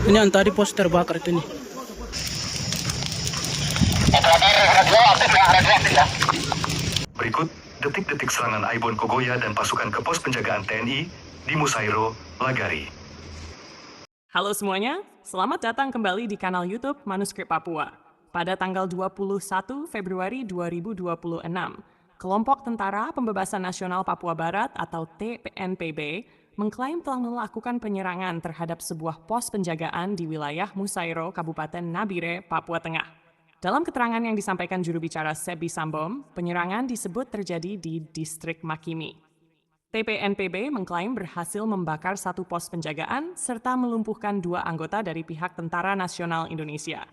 Ini yang tadi pos terbakar itu nih. Berikut detik-detik serangan Aibon Kogoya dan pasukan ke pos penjagaan TNI di Musairo, Lagari. Halo semuanya, selamat datang kembali di kanal YouTube Manuskrip Papua. Pada tanggal 21 Februari 2026, kelompok Tentara Pembebasan Nasional Papua Barat atau TPNPB mengklaim telah melakukan penyerangan terhadap sebuah pos penjagaan di wilayah Musairo, Kabupaten Nabire, Papua Tengah. Dalam keterangan yang disampaikan juru bicara Sebi Sambom, penyerangan disebut terjadi di distrik Makimi. TPNPB mengklaim berhasil membakar satu pos penjagaan serta melumpuhkan 2 anggota dari pihak Tentara Nasional Indonesia.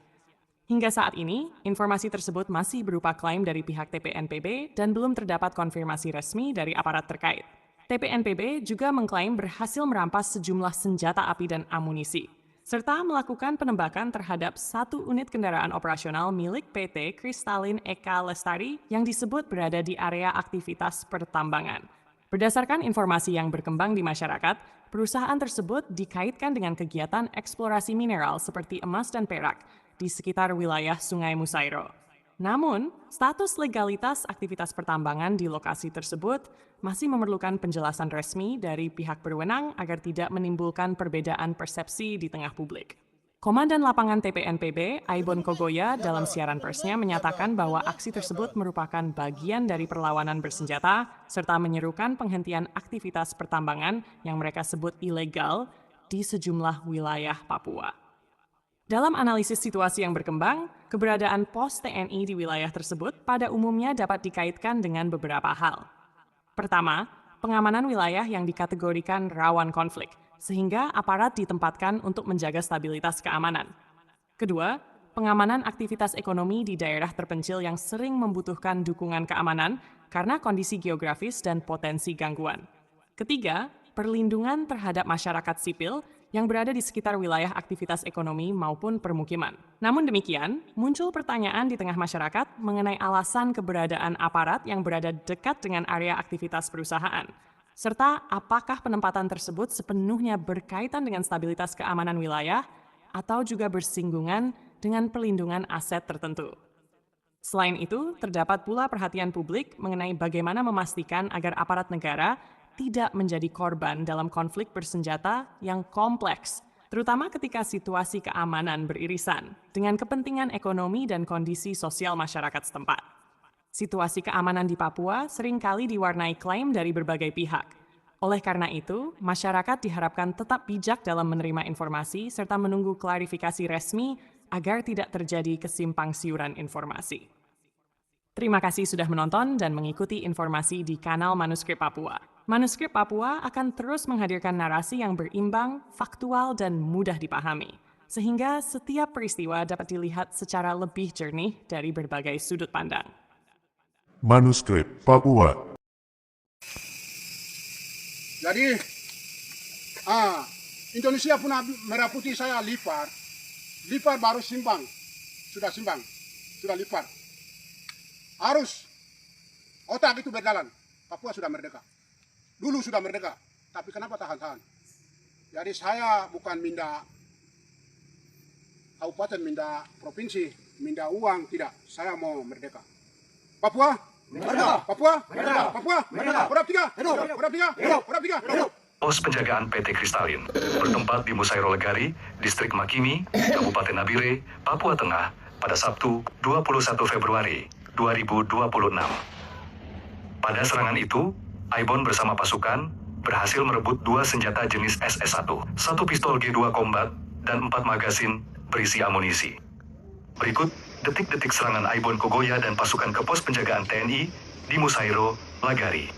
Hingga saat ini, informasi tersebut masih berupa klaim dari pihak TPNPB dan belum terdapat konfirmasi resmi dari aparat terkait. TPNPB juga mengklaim berhasil merampas sejumlah senjata api dan amunisi, serta melakukan penembakan terhadap 1 unit kendaraan operasional milik PT Kristalin Eka Lestari yang disebut berada di area aktivitas pertambangan. Berdasarkan informasi yang berkembang di masyarakat, perusahaan tersebut dikaitkan dengan kegiatan eksplorasi mineral seperti emas dan perak di sekitar wilayah Sungai Musairo. Namun, status legalitas aktivitas pertambangan di lokasi tersebut masih memerlukan penjelasan resmi dari pihak berwenang agar tidak menimbulkan perbedaan persepsi di tengah publik. Komandan Lapangan TPNPB, Aibon Kogoya, dalam siaran persnya menyatakan bahwa aksi tersebut merupakan bagian dari perlawanan bersenjata, serta menyerukan penghentian aktivitas pertambangan yang mereka sebut ilegal di sejumlah wilayah Papua. Dalam analisis situasi yang berkembang, keberadaan pos TNI di wilayah tersebut pada umumnya dapat dikaitkan dengan beberapa hal. Pertama, pengamanan wilayah yang dikategorikan rawan konflik, sehingga aparat ditempatkan untuk menjaga stabilitas keamanan. Kedua, pengamanan aktivitas ekonomi di daerah terpencil yang sering membutuhkan dukungan keamanan karena kondisi geografis dan potensi gangguan. Ketiga, perlindungan terhadap masyarakat sipil yang berada di sekitar wilayah aktivitas ekonomi maupun permukiman. Namun demikian, muncul pertanyaan di tengah masyarakat mengenai alasan keberadaan aparat yang berada dekat dengan area aktivitas perusahaan, serta apakah penempatan tersebut sepenuhnya berkaitan dengan stabilitas keamanan wilayah atau juga bersinggungan dengan perlindungan aset tertentu. Selain itu, terdapat pula perhatian publik mengenai bagaimana memastikan agar aparat negara tidak menjadi korban dalam konflik bersenjata yang kompleks, terutama ketika situasi keamanan beririsan dengan kepentingan ekonomi dan kondisi sosial masyarakat setempat. Situasi keamanan di Papua seringkali diwarnai klaim dari berbagai pihak. Oleh karena itu, masyarakat diharapkan tetap bijak dalam menerima informasi serta menunggu klarifikasi resmi agar tidak terjadi kesimpang siuran informasi. Terima kasih sudah menonton dan mengikuti informasi di kanal Manuskrip Papua. Manuskrip Papua akan terus menghadirkan narasi yang berimbang, faktual, dan mudah dipahami, sehingga setiap peristiwa dapat dilihat secara lebih jernih dari berbagai sudut pandang. Manuskrip Papua. Jadi, Indonesia punya merah putih saya lipat baru simbang, sudah lipat. Harus otak itu berjalan. Papua sudah merdeka. Dulu sudah merdeka, tapi kenapa tahan-tahan? Jadi saya bukan minta kabupaten, minta provinsi, minta uang, tidak. Saya mau merdeka. Papua, merdeka. Papua, merdeka. Papua, merdeka. Urap tiga. Pos penjagaan PT Kristalin bertempat di Musairo Legari, Distrik Makimi, Kabupaten Nabire, Papua Tengah pada Sabtu 21 Februari 2026. Pada serangan itu, Aibon bersama pasukan berhasil merebut 2 senjata jenis SS-1, 1 pistol G2 Combat, dan 4 magasin berisi amunisi. Berikut detik-detik serangan Aibon Kogoya dan pasukan ke pos penjagaan TNI di Musairo, Lagari.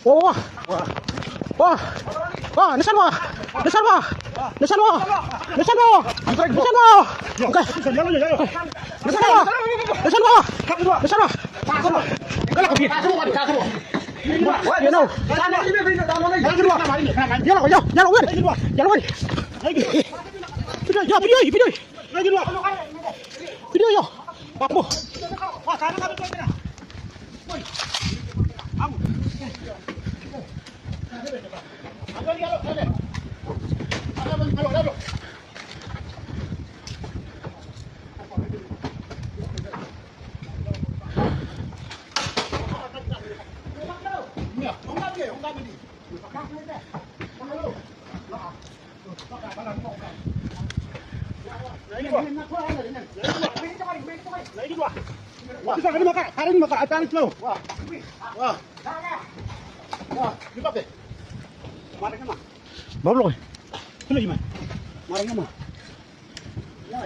Wah, wah, wah, nisan mo, nisan mo, nisan mo, nisan mo, nisan mo, oke, nisan mo, nisan mo, nisan mo, galak ko, wah, you know, video yo, papu, wah, sana kami tuh ini, Bawa ini gimana? Marahnya mah. Ya.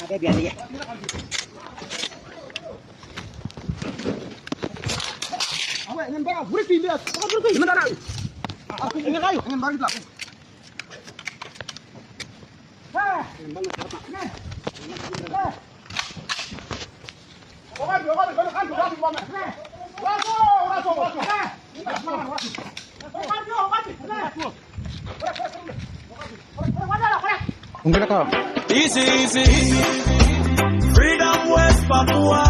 Ada biar dia. Awak ingin barang, berhenti dia. Berhenti. Sebentar. Aku ingin kayu, ingin barang belakang. Ingin banget siapa? Easy. Freedom West Papua.